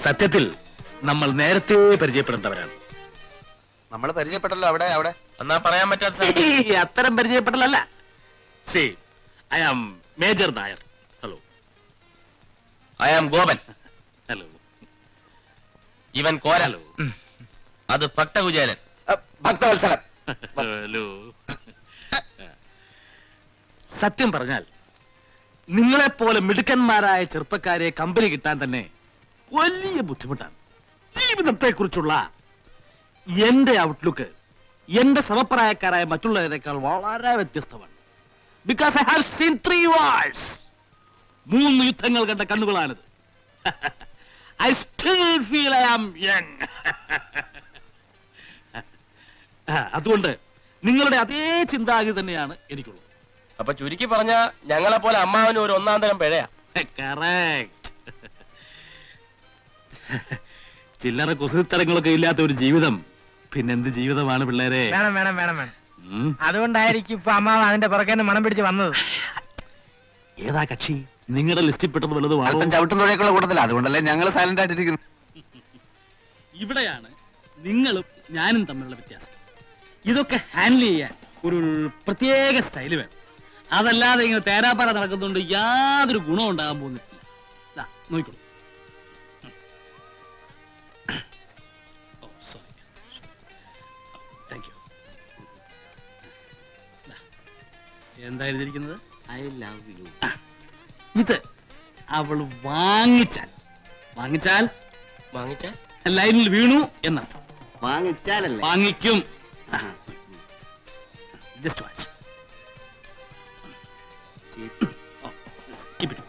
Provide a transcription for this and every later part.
സത്യത്തിൽ നമ്മൾ നേരത്തെ പരിചയപ്പെടേണ്ടവരാണ്. നമ്മൾ പരിചയപ്പെട്ടല്ലോ. അവിടെ അവിടെ എന്നാ പറയാൻ പറ്റാത്ത അത്തരം പരിചയപ്പെടലല്ല. See I am major Nair. Hello. I am Gopan. Hello. ഇവൻ കോരലോ. അത് ഭക്തകുചേലൻ. ഭക്തവത്സലൻ. ഹലോ. സത്യം പറഞ്ഞാൽ നിങ്ങളെപ്പോലെ മിടുക്കന്മാരായ ചെറുപ്പക്കാരെ കമ്പനി കിട്ടാൻ തന്നെ വലിയ ബുദ്ധിമുട്ടാണ്. ജീവിതത്തെ കുറിച്ചുള്ള എന്റെ ഔട്ട്ലുക്ക് എന്റെ സമപ്രായക്കാരായ മറ്റുള്ളവരെക്കാൾ വളരെ വ്യത്യസ്തമാണ്. Because I have seen 3 wars. 3 യുദ്ധങ്ങൾ കണ്ട കണ്ണുകളാണിത്. I still feel I am young. അതുകൊണ്ട് നിങ്ങളുടെ അതേ ചിന്താഗതി തന്നെയാണ് എനിക്കുള്ളത്. അപ്പൊ ചുരുക്കി പറഞ്ഞ ഞങ്ങളെ പോലെ അമ്മാവന് ഒരു 1-ാം തരം പിഴയാ. കറക്റ്റ്. ചില്ലറ കുസൃത്തരങ്ങളൊക്കെ ഇല്ലാത്ത ഒരു ജീവിതം പിന്നെന്ത് ജീവിതമാണ് പിള്ളേരെ? വേണം വേണം വേണം വേണം. അതുകൊണ്ടായിരിക്കും ഇപ്പൊ അമ്മാവ് അതിന്റെ പുറകെ മണം പിടിച്ച് വന്നത്. ഏതാ കക്ഷി? നിങ്ങളുടെ ലിസ്റ്റിൽ പെട്ടത് വലുതും അല്പം ചവിട്ടും തുഴയൊക്കെയുള്ള കൂട്ടത്തില്ല. അതുകൊണ്ടല്ലേ ഞങ്ങൾ സൈലന്റ് ആയിട്ടിരിക്കുന്നു. ഇവിടെയാണ് നിങ്ങളും ഞാനും തമ്മിലുള്ള വ്യത്യാസം. ഇതൊക്കെ ഹാൻഡിൽ ചെയ്യാൻ ഒരു പ്രത്യേക സ്റ്റൈല് വേണം. അതല്ലാതെ ഇങ്ങനെ തേരാപ്പാറ നടക്കുന്നുണ്ട് യാതൊരു ഗുണം ഉണ്ടാകാൻ പോകുന്നില്ല. നോക്കിക്കോളൂ. എന്താ എഴുതിയിരിക്കുന്നത്? I love you. ഇത് അവൾ വാങ്ങിച്ചാൽ വാങ്ങിച്ചാൽ ലൈനിൽ വീണു എന്നർത്ഥം. വാങ്ങിച്ചാലല്ലേ? വാങ്ങിക്കും. Just watch. Keep it.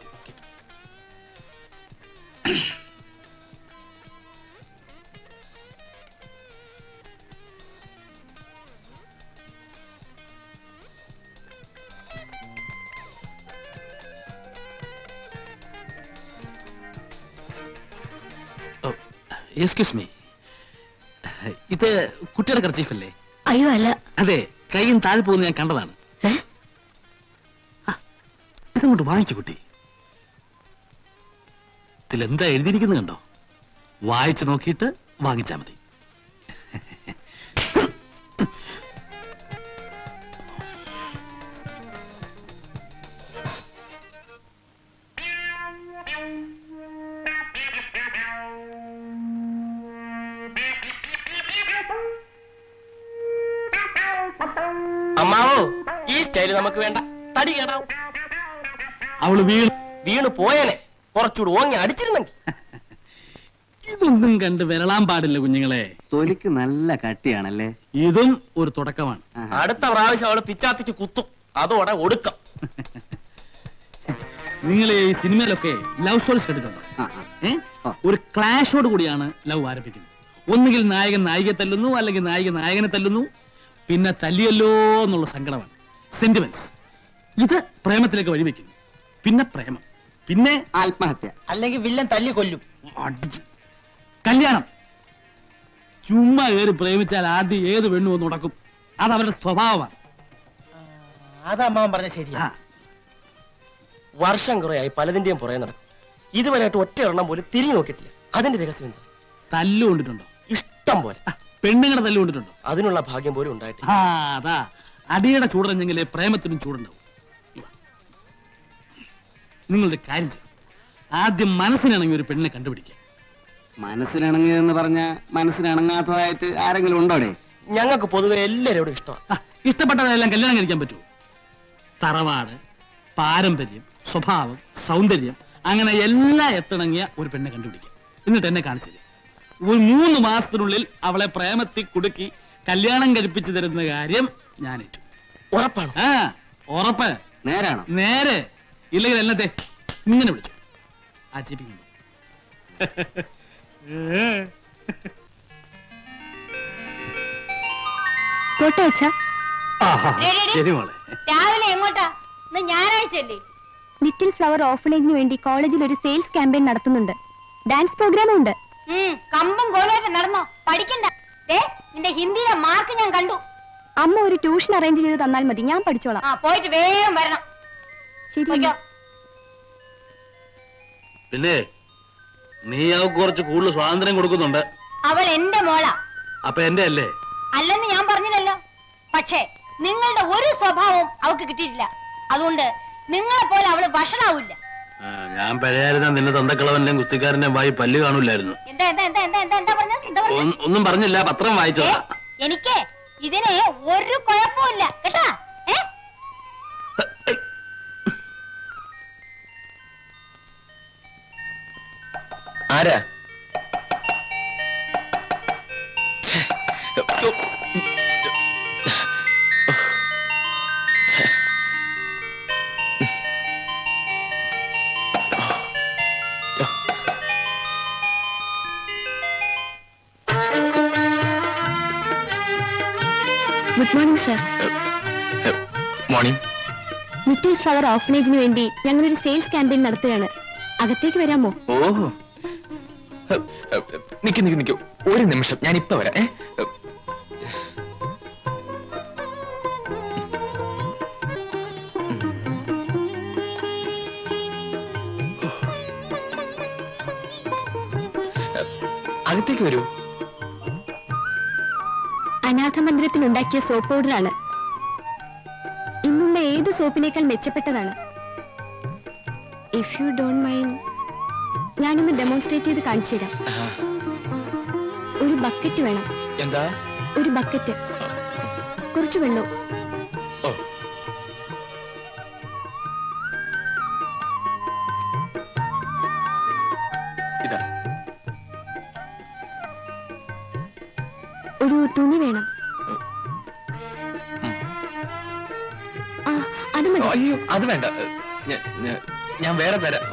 Excuse me, ഇത് കുട്ടിയുടെ കർച്ചീഫല്ലേ? അയ്യോ അല്ല. അതെ, കൈയും താഴെ പോകുന്ന ഞാൻ കണ്ടതാണ്. ഇതങ്ങോട്ട് വാങ്ങിച്ചു കുട്ടി. ഇതിലെന്താ എഴുതിയിരിക്കുന്നത് കണ്ടോ? വായിച്ചു നോക്കിയിട്ട് വാങ്ങിച്ചാ മതി. അമ്മാവോ, ഈ സ്റ്റൈല് നമുക്ക് വേണ്ട. തടി കേടാവും. അവള് വീണ് പോയേനെ. കുറച്ചുകൂടി ഓങ്ങി അടിച്ചിരുന്നെങ്കിൽ. ഇതൊന്നും കണ്ട് വിരളാൻ പാടില്ല കുഞ്ഞുങ്ങളെ. തൊലിക്ക് നല്ല കട്ടിയാണല്ലേ? ഇതും ഒരു തുടക്കമാണ്. അടുത്ത പ്രാവശ്യം അവള് പിച്ചാത്തിച്ച് കുത്തും. അതോടെ ഒടുക്കം. നിങ്ങൾ ഈ സിനിമയിലൊക്കെ ലവ് സ്റ്റോറീസ് കണ്ടിട്ടുണ്ടോ? ഒരു ക്ലാഷോട് കൂടിയാണ് ലവ് ആരംഭിക്കുന്നത്. ഒന്നുകിൽ നായകൻ നായികയെ തല്ലുന്നു, അല്ലെങ്കിൽ നായിക നായകനെ തല്ലുന്നു. പിന്നെ തല്ലിയല്ലോ എന്നുള്ള സങ്കടമാണ്, സെന്റിമെന്റ്സ്. ഇത് പ്രേമത്തിലേക്ക് വഴിവെക്കുന്നു. പിന്നെ പ്രേമം, പിന്നെ ആത്മഹത്യ, അല്ലെങ്കിൽ വില്ലൻ തല്ലി കൊല്ലും. കല്യാണം. ചുമ്മാ കയറി പ്രേമിച്ചാൽ ആദ്യം ഏത് പെണ്ണു ഒന്ന് ഉടക്കും. അത് അവരുടെ സ്വഭാവമാണ്. അത് അമ്മാവൻ പറഞ്ഞ ശരിയാ. വർഷം കുറയായി പലതിന്റെയും പുറകെ നടക്കും. ഇതുവരെയായിട്ട് ഒറ്റ എണ്ണം പോലും തിരിഞ്ഞു നോക്കിയിട്ടില്ല. അതിന്റെ രഹസ്യം എന്താ? തല്ലു കൊണ്ടിട്ടുണ്ടോ? ഇഷ്ടം പോലെ. പെണ്ണുങ്ങളെ തല്ലു കൊണ്ടിട്ടുണ്ടോ? അതിനുള്ള ഭാഗ്യം പോലും ഉണ്ടായിട്ടില്ല. അതാ അടിയുടെ ചൂടറിഞ്ഞെങ്കിലേ പ്രേമത്തിനും ചൂടുണ്ടാവും. നിങ്ങളുടെ കാര്യം ചെയ്യും. ആദ്യം മനസ്സിനിണങ്ങി ഒരു പെണ്ണിനെ കണ്ടുപിടിക്കുക. മനസ്സിനിണങ്ങിയെന്ന് പറഞ്ഞ മനസ്സിനിണങ്ങാത്തതായിട്ട് ആരെങ്കിലും ഉണ്ടോടെ? ഞങ്ങൾക്ക് പൊതുവെ എല്ലാവരോടും ഇഷ്ടമാണ്. ഇഷ്ടപ്പെട്ടതെല്ലാം കല്യാണം കഴിക്കാൻ പറ്റുമോ? തറവാട്, പാരമ്പര്യം, സ്വഭാവം, സൗന്ദര്യം, അങ്ങനെ എല്ലാം എത്തിണങ്ങിയ ഒരു പെണ്ണെ കണ്ടുപിടിക്കുക. എന്നിട്ട് എന്നെ കാണിച്ചില്ലേ, ഒരു 3 മാസത്തിനുള്ളിൽ അവളെ പ്രേമത്തിൽ കുടുക്കി കല്യാണം കഴിപ്പിച്ചു തരുന്ന കാര്യം ഞാൻ ഏറ്റു. ഉറപ്പാണ്? ഉറപ്പ്. നേരാണോ? നേരെ. ഇല്ലെങ്കിൽ എന്നത്തെ ഇങ്ങനെ വിളിച്ചു ആചരിപ്പിക്കുന്നു. ശരി മോളെ. രാവിലെ എങ്ങോട്ടാ? ഞായറാഴ്ചയല്ലേ? ലിറ്റിൽ ഫ്ലവർ ഓർഫനേജിന് വേണ്ടി കോളേജിൽ ഒരു സെയിൽസ് ക്യാമ്പയിൻ നടത്തുന്നുണ്ട്. ഡാൻസ് പ്രോഗ്രാമും ഉണ്ട്. കമ്പം കോലായിട്ട് നടന്നോ? പഠിക്കണ്ട. നിന്റെ ഹിന്ദിയിലെ മാർക്ക് ഞാൻ കണ്ടു. അമ്മ ഒരു ട്യൂഷൻ അറേഞ്ച് ചെയ്ത് തന്നാൽ മതി, ഞാൻ പഠിച്ചോളാം. പോയിട്ട് വേഗം വരണം. ശരി. പിന്നെ നീ അവൾക്ക് കുറച്ച് കൂടുതൽ സ്വാതന്ത്ര്യം കൊടുക്കുന്നുണ്ട്. അവൾ എന്റെ മോളാ. അപ്പൊ എന്റെ അല്ലേ? അല്ലെന്ന് ഞാൻ പറഞ്ഞില്ലല്ലോ. പക്ഷേ നിങ്ങളുടെ ഒരു സ്വഭാവവും അവൾക്ക് കിട്ടിയിട്ടില്ല. അതുകൊണ്ട് നിങ്ങളെ പോലെ അവള് വഷളാവില്ല. ഞാൻ പഴയായിരുന്ന നിന്റെ തന്തക്കളവന്റെ കുസ്തിക്കാരന്റെ വായി പല്ല് കാണൂലായിരുന്നു. എന്താ എന്താ എന്താ എന്താ എന്താ എന്താ പറഞ്ഞത്? എന്താ പറഞ്ഞത്? ഒന്നും പറഞ്ഞില്ല, പത്രം വായിച്ചതാ. എനിക്ക് ഇതിന് ഒരു കുഴപ്പമില്ല കേട്ടാ. ആരാ? Good morning sir. Morning. Little flower ഓർഫനേജിന് വേണ്ടി ഞങ്ങളൊരു സെയിൽസ് ക്യാമ്പയിൻ നടത്തുകയാണ്. അകത്തേക്ക് വരാമോ? ഓഹോ, നിക്കൂ, ഒരു നിമിഷം, ഞാൻ ഇപ്പൊ വരാം. അകത്തേക്ക് വരൂ. അനാഥ മന്ദിരത്തിൽ ഉണ്ടാക്കിയ സോപ്പ് പൗഡറാണ്. ഇന്നുള്ള ഏത് സോപ്പിനേക്കാൾ മെച്ചപ്പെട്ടതാണ്. ഇഫ് യു ഡോണ്ട് മൈൻഡ്, ഞാനൊന്ന് ഡെമോൺസ്ട്രേറ്റ് ചെയ്ത് കാണിച്ചു തരാം. ഒരു ബക്കറ്റ് വേണം. എന്താ? ഒരു ബക്കറ്റ്, കുറച്ച് വെള്ളവും. ഓ, ഇതാ. ഒരു തുണി വേണം. ആ, അത് മതി. അയ്യോ, അത് വേണ്ട, ഞാൻ വേറെ തരാം.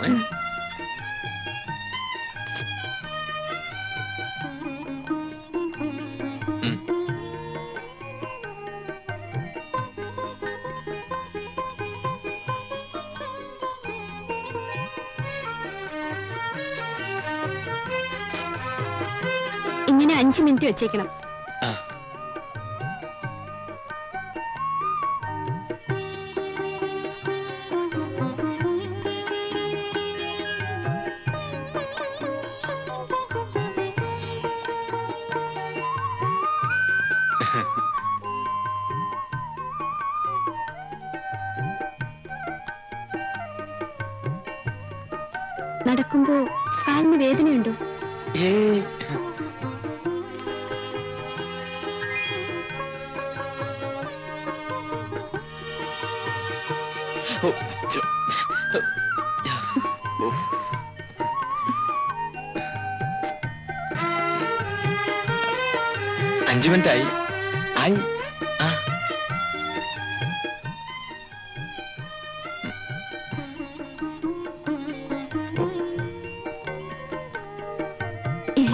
ഇങ്ങനെ 5 മിനിറ്റ് വെച്ചേക്കണം. നടക്കുമ്പോ കാലിന് വേദനയുണ്ടോ? ഏയ്, ഓ, 5 മിനിറ്റ് ആയി. ആ,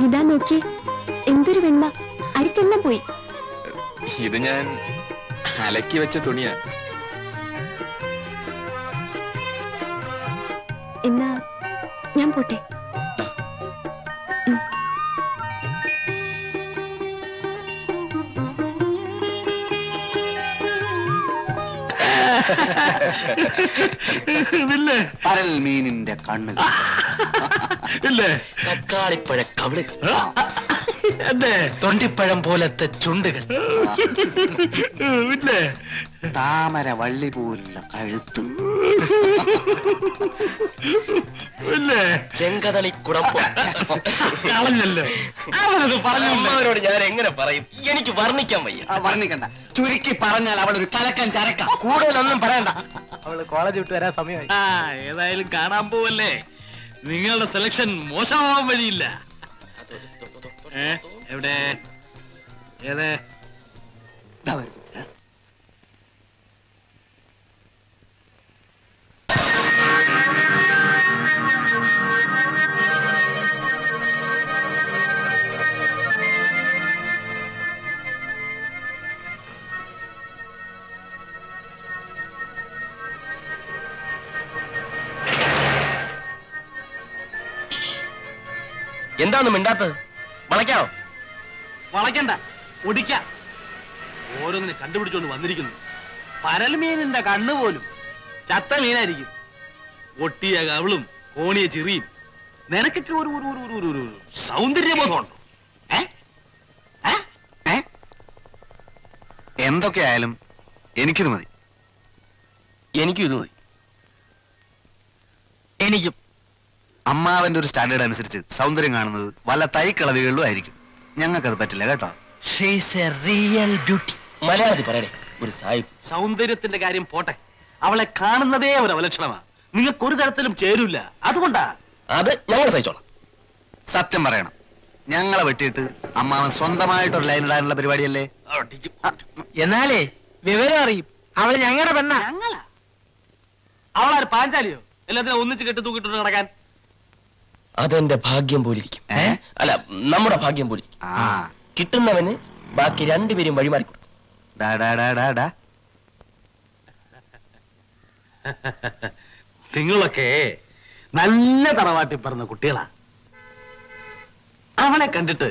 ഇതാ നോക്കി, എന്തൊരു വെണ്മ, അഴുക്കെല്ലാം പോയി. ഇത് ഞാൻ അലക്കി വെച്ച തുണിയാ. എന്നാ ഞാൻ പോട്ടെ. പരൽ മീനിന്റെ കണ്ണ്, തക്കാളിപ്പഴ കവിളുകൾ, തൊണ്ടിപ്പഴം പോലത്തെ ചുണ്ടുകൾ, താമര വള്ളി പോലുള്ള കഴുത്ത്, ചെങ്കതളിക്കുടം. കളഞ്ഞല്ലോ, അവനത് പറഞ്ഞു. അമ്മവരോട് ഞാൻ എങ്ങനെ പറയും? എനിക്ക് വർണ്ണിക്കാൻ വയ്യ. വർണ്ണിക്കണ്ട, ചുരുക്കി പറഞ്ഞാൽ അവളൊരു കലക്കൻ ചരക്ക. കൂടുതലൊന്നും പറയണ്ട. അവള് കോളേജ് വിട്ട് വരാൻ സമയമായി. ഏതായാലും കാണാൻ പോവല്ലേ. നിങ്ങളുടെ സെലക്ഷൻ മോശമാവാൻ വഴിയില്ല. എവിടെ? ഏതേ? എന്താണ് മിണ്ടാത്തത്? വളയ്ക്കാണോ? വളയ്ക്കണ്ട, ഒടിക്കാം. ഓരോന്നിനെ കണ്ടുപിടിച്ചോണ്ട് വന്നിരിക്കുന്നു. പരൽമീനിന്റെ കണ്ണുപോലും ചത്ത മീനായിരിക്കും. ഒട്ടിയ കവിളും കോണിയ ചിറിയും. നിനക്കൊക്കെ ഒരു സൗന്ദര്യബോധമുണ്ടോ? എന്തൊക്കെയായാലും എനിക്കിത് മതി. എനിക്കും ഇത് മതി. എനിക്കും. അമ്മാവന്റെ ഒരു സ്റ്റാൻഡേർഡ് അനുസരിച്ച് സൗന്ദര്യം കാണുന്നത് വല്ല തൈക്കളവികളിലും ആയിരിക്കും. ഞങ്ങൾക്കത് പറ്റില്ല കേട്ടോ. She's A real beauty. മലയാളത്തിൽ പറയണേ ഒരു സാഹിബ്. സൗന്ദര്യത്തിന്റെ കാര്യം പോട്ടെ, അവളെ കാണുന്നതേ ഒരു അവലക്ഷണമാണ്. നിങ്ങൾക്ക് ഒരു തരത്തിലും ചേരൂല. അതുകൊണ്ടാ. അത് ഞങ്ങൾ സഹിച്ചോളാം. സത്യം പറയണം, ഞങ്ങളെ വെട്ടിയിട്ട് അമ്മാവൻ സ്വന്തമായിട്ടൊരു ലൈൻ ഇടാനുള്ള പരിപാടിയല്ലേ? എന്നാലേ വിവരം അറിയും. അവള് ഞങ്ങളുടെ പെണ്ണ. ഞങ്ങളാ? അവളാര് പാഞ്ചാലിയോ? എല്ലാത്തിനും ഒന്നിച്ച് കെട്ടി തൂക്കിട്ടുണ്ട് നടക്കാൻ. അതെന്റെ ഭാഗ്യം പോലിരിക്കും. അല്ല, നമ്മുടെ ഭാഗ്യം പോലിരിക്കും. ആ, കിട്ടുന്നവന് ബാക്കി രണ്ടുപേരും വഴിമാറി കൊടുക്കും. ഡാ, ഡാ, ഡാ, ഡാ, ഡാ. നിങ്ങളൊക്കെ നല്ല തറവാട്ടി പറഞ്ഞ കുട്ടികളാ. അവളെ കണ്ടിട്ട്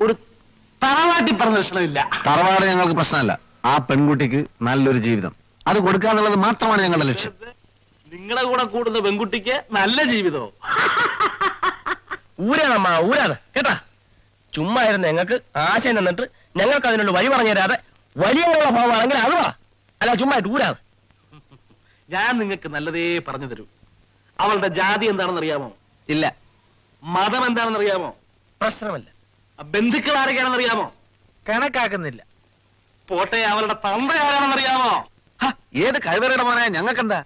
ഒരു തറവാട്ടി പറഞ്ഞ ലക്ഷണമില്ല. തറവാട് ഞങ്ങൾക്ക് പ്രശ്നമല്ല. ആ പെൺകുട്ടിക്ക് നല്ലൊരു ജീവിതം അത് കൊടുക്കാന്നുള്ളത് മാത്രമാണ് ഞങ്ങളുടെ ലക്ഷ്യം. നിങ്ങളുടെ കൂടെ കൂടുന്ന പെൺകുട്ടിക്ക് നല്ല ജീവിതമോ? ഊരാണമ്മ, ഊരാണ് കേട്ടാ. ചുമ്മാ ഇരുന്ന് ഞങ്ങൾക്ക് ആശയം നിന്നിട്ട് ഞങ്ങൾക്ക് അതിനുള്ള വഴി പറഞ്ഞു തരാതെ വലിയ ഭാവമാണെങ്കിൽ അതുവാ. അല്ല, ചുമ്മാ ഊരാണ്. ഞാൻ നിങ്ങൾക്ക് നല്ലതേ പറഞ്ഞു തരൂ. അവളുടെ ജാതി എന്താണെന്ന് അറിയാമോ? ഇല്ല. മതം എന്താണെന്ന് അറിയാമോ? പ്രശ്നമല്ല. ബന്ധുക്കൾ ആരൊക്കെയാണെന്ന് അറിയാമോ? കണക്കാക്കുന്നില്ല. പോട്ടെ, അവളുടെ തന്ത ആരാണെന്ന് അറിയാമോ? ഹ, ഏത് കഴിവറയുടെ മോനായ ഞങ്ങൾക്കെന്താ?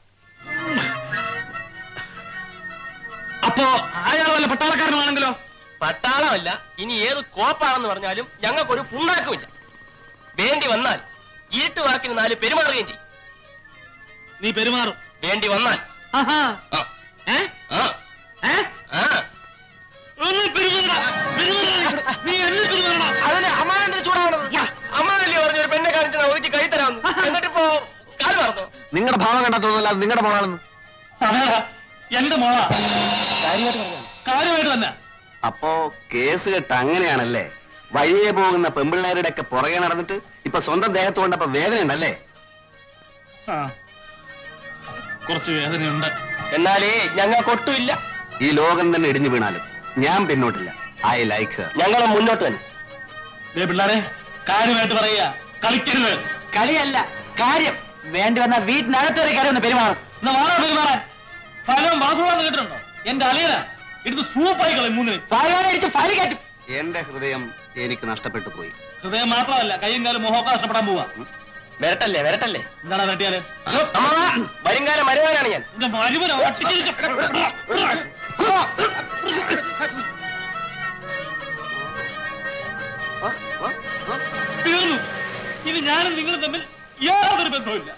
അപ്പോ അയാൾ വല്ല പട്ടാളക്കാരനാണെങ്കിലോ? പട്ടാളമല്ല, ഇനി ഏത് കോപ്പാണെന്ന് പറഞ്ഞാലും ഞങ്ങൾക്കൊരു പുണ്ണാക്കുമില്ല. വേണ്ടി വന്നാൽ ഇരുട്ടുവാക്കിന് 4 പെരുമാറുകയും ചെയ്യും. നീ പെരുമാറും. വേണ്ടി വന്നാൽ ആഹാ. ആ, ഏ? ആ, ഏ? ആ. ഒന്ന് പെരുമാറടാ. പെരുമാറടാ. നീ എന്നെ പെരുമാറടാ. അതിന് അമ്മാവന്റെ ചൂടാവണത്. അമ്മാവല്ലേ പറഞ്ഞു ഒരു പെണ്ണെ കാണിച്ചാൽ ഒതുക്കി കൈ തരാമെന്ന്. എന്നിട്ടിപ്പോ കാല് മറന്നോ? നിങ്ങളുടെ ഭാവം കണ്ടാ തോന്നുന്നില്ല അത് നിങ്ങളുടെ മോളാണെന്ന്. അതാ, എന്റെ മോളാ. കാര്യമായിട്ട് പറഞ്ഞു. കാര്യമായിട്ട് തന്നെ. അപ്പോ കേസ് കെട്ട് അങ്ങനെയാണല്ലേ? വഴിയെ പോകുന്ന പെമ്പിള്ളേരുടെ ഒക്കെ പുറകെ നടന്നിട്ട് ഇപ്പൊ സ്വന്തം ദേഹത്ത് കൊണ്ടപ്പോ വേദന ഉണ്ടല്ലേ? ആ, കുറച്ച് വേദനയുണ്ട്. എന്നാലേ ഞങ്ങൾക്കൊട്ടുമില്ല. ഈ ലോകം തന്നെ ഇടിഞ്ഞു വീണാലും ഞാൻ പിന്നോട്ടില്ല. I like her. ഞങ്ങൾ മുന്നോട്ട് തന്നെ. ദേ പിള്ളാരെ, കാര്യമായിട്ട് പറയുക, കളിക്കരുത്. കളിയല്ല കാര്യം. വേണ്ടി വന്ന വീട്ടിനകത്തൊരു കാര്യം ഒന്ന് പെരുമാറും. എന്നാ വാടാ പെരുമാറാൻ. ഫലം വാസുവാന്ന് കേട്ടിട്ടുണ്ടോ? എന്റെ അളിയനാ. എടുത്ത് സൂപ്പായി കളയും മൂന്നിന്. ഫയലടിച്ച് ഫയൽ കയറ്റും. എന്റെ ഹൃദയം എനിക്ക് നഷ്ടപ്പെട്ടു പോയി. ഹൃദയം മാത്രമല്ല, കയ്യും കാലും മുഖമൊക്കെ നഷ്ടപ്പെടാൻ പോവാ. വരട്ടല്ലേ, വരട്ടല്ലേ. എന്താണ് വെട്ടിയാല്? വരുംകാലം മരുവാനാണ് ഞാൻ. എന്റെ മരുമനോ തീർന്നു. ഇനി ഞാനും നിങ്ങളും തമ്മിൽ യാതൊരു ബന്ധവുമില്ല.